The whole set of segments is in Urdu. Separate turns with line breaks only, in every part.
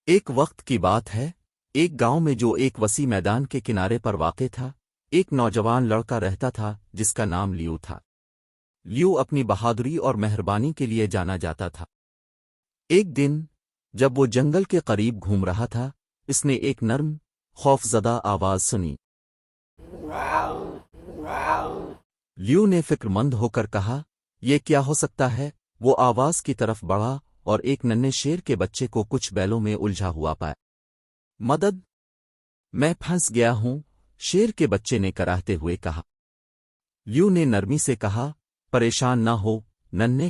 ایک وقت کی بات ہے، ایک گاؤں میں جو ایک وسیع میدان کے کنارے پر واقع تھا، ایک نوجوان لڑکا رہتا تھا جس کا نام لیو تھا۔ لیو اپنی بہادری اور مہربانی کے لیے جانا جاتا تھا۔ ایک دن جب وہ جنگل کے قریب گھوم رہا تھا، اس نے ایک نرم، خوفزدہ آواز سنی۔ لیو نے فکر مند ہو کر کہا، یہ کیا ہو سکتا ہے؟ وہ آواز کی طرف بڑھا اور ایک ننھے شیر کے بچے کو کچھ بیلوں میں الجھا ہوا پایا۔ مدد! میں پھنس گیا ہوں، شیر کے بچے نے کراہتے ہوئے کہا۔ لیو نے نرمی سے کہا، پریشان نہ ہو ننھے،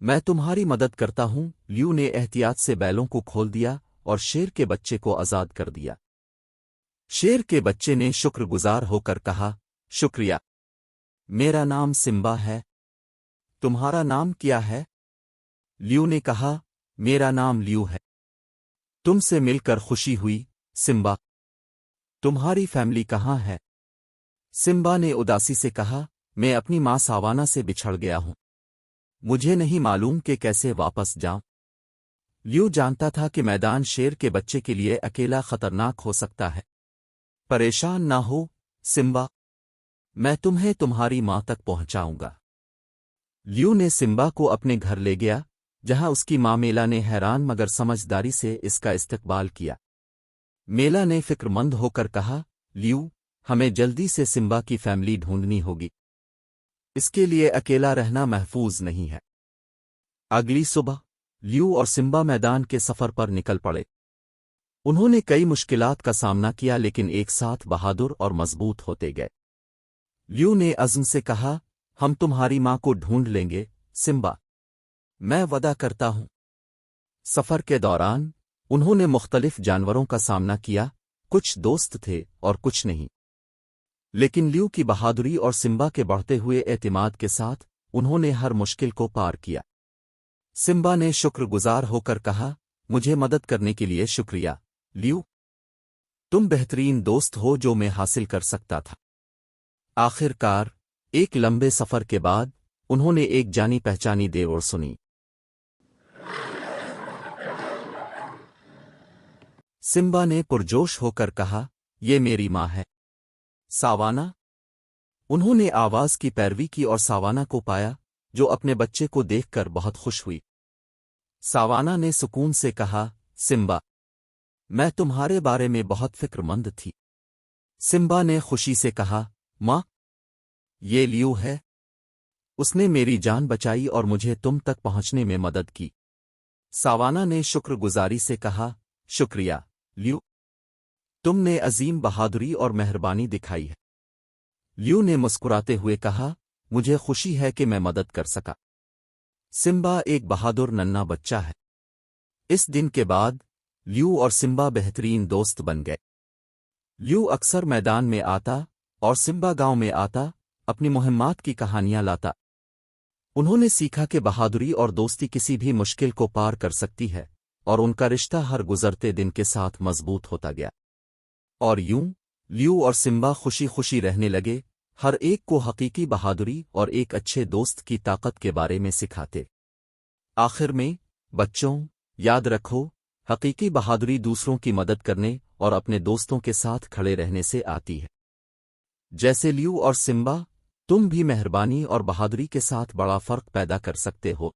میں تمہاری مدد کرتا ہوں۔ لیو نے احتیاط سے بیلوں کو کھول دیا اور شیر کے بچے کو آزاد کر دیا۔ شیر کے بچے نے شکر گزار ہو کر کہا، شکریہ، میرا نام سمبا ہے، تمہارا نام کیا ہے؟ لیو نے کہا، میرا نام لیو ہے، تم سے مل کر خوشی ہوئی سمبا، تمہاری فیملی کہاں ہے؟ سمبا نے اداسی سے کہا، میں اپنی ماں ساوانا سے بچھڑ گیا ہوں، مجھے نہیں معلوم کہ کیسے واپس جاؤں۔ لیو جانتا تھا کہ میدان شیر کے بچے کے لیے اکیلا خطرناک ہو سکتا ہے۔ پریشان نہ ہو سمبا، میں تمہیں تمہاری ماں تک پہنچاؤں گا۔ لیو نے سمبا کو اپنے گھر لے گیا، جہاں اس کی ماں میلا نے حیران مگر سمجھداری سے اس کا استقبال کیا۔ میلا نے فکر مند ہو کر کہا، لیو، ہمیں جلدی سے سمبا کی فیملی ڈھونڈنی ہوگی، اس کے لیے اکیلا رہنا محفوظ نہیں ہے۔ اگلی صبح لیو اور سمبا میدان کے سفر پر نکل پڑے۔ انہوں نے کئی مشکلات کا سامنا کیا لیکن ایک ساتھ بہادر اور مضبوط ہوتے گئے۔ لیو نے عزم سے کہا، ہم تمہاری ماں کو ڈھونڈ لیں گے سمبا، میں وعدہ کرتا ہوں۔ سفر کے دوران انہوں نے مختلف جانوروں کا سامنا کیا، کچھ دوست تھے اور کچھ نہیں، لیکن لیو کی بہادری اور سمبا کے بڑھتے ہوئے اعتماد کے ساتھ انہوں نے ہر مشکل کو پار کیا۔ سمبا نے شکر گزار ہو کر کہا، مجھے مدد کرنے کے لیے شکریہ لیو، تم بہترین دوست ہو جو میں حاصل کر سکتا تھا۔ آخر کار ایک لمبے سفر کے بعد انہوں نے ایک جانی پہچانی دیور سنی۔ سمبا نے پرجوش ہو کر کہا، یہ میری ماں ہے ساوانا۔ انہوں نے آواز کی پیروی کی اور ساوانا کو پایا، جو اپنے بچے کو دیکھ کر بہت خوش ہوئی۔ ساوانا نے سکون سے کہا، سمبا، میں تمہارے بارے میں بہت فکر مند تھی۔ سمبا نے خوشی سے کہا، ماں، یہ لیو ہے، اس نے میری جان بچائی اور مجھے تم تک پہنچنے میں مدد کی۔ ساوانا نے شکر گزاری سے کہا، شکریہ لیو، تم نے عظیم بہادری اور مہربانی دکھائی ہے۔ لیو نے مسکراتے ہوئے کہا، مجھے خوشی ہے کہ میں مدد کر سکا۔ سمبا ایک بہادر ننھا بچہ ہے۔ اس دن کے بعد لیو اور سمبا بہترین دوست بن گئے۔ لیو اکثر میدان میں آتا اور سمبا گاؤں میں آتا، اپنی مہمات کی کہانیاں لاتا۔ انہوں نے سیکھا کہ بہادری اور دوستی کسی بھی مشکل کو پار کر سکتی ہے، اور ان کا رشتہ ہر گزرتے دن کے ساتھ مضبوط ہوتا گیا۔ اور یوں لیو اور سمبا خوشی خوشی رہنے لگے، ہر ایک کو حقیقی بہادری اور ایک اچھے دوست کی طاقت کے بارے میں سکھاتے۔ آخر میں بچوں، یاد رکھو، حقیقی بہادری دوسروں کی مدد کرنے اور اپنے دوستوں کے ساتھ کھڑے رہنے سے آتی ہے۔ جیسے لیو اور سمبا، تم بھی مہربانی اور بہادری کے ساتھ بڑا فرق پیدا کر سکتے ہو۔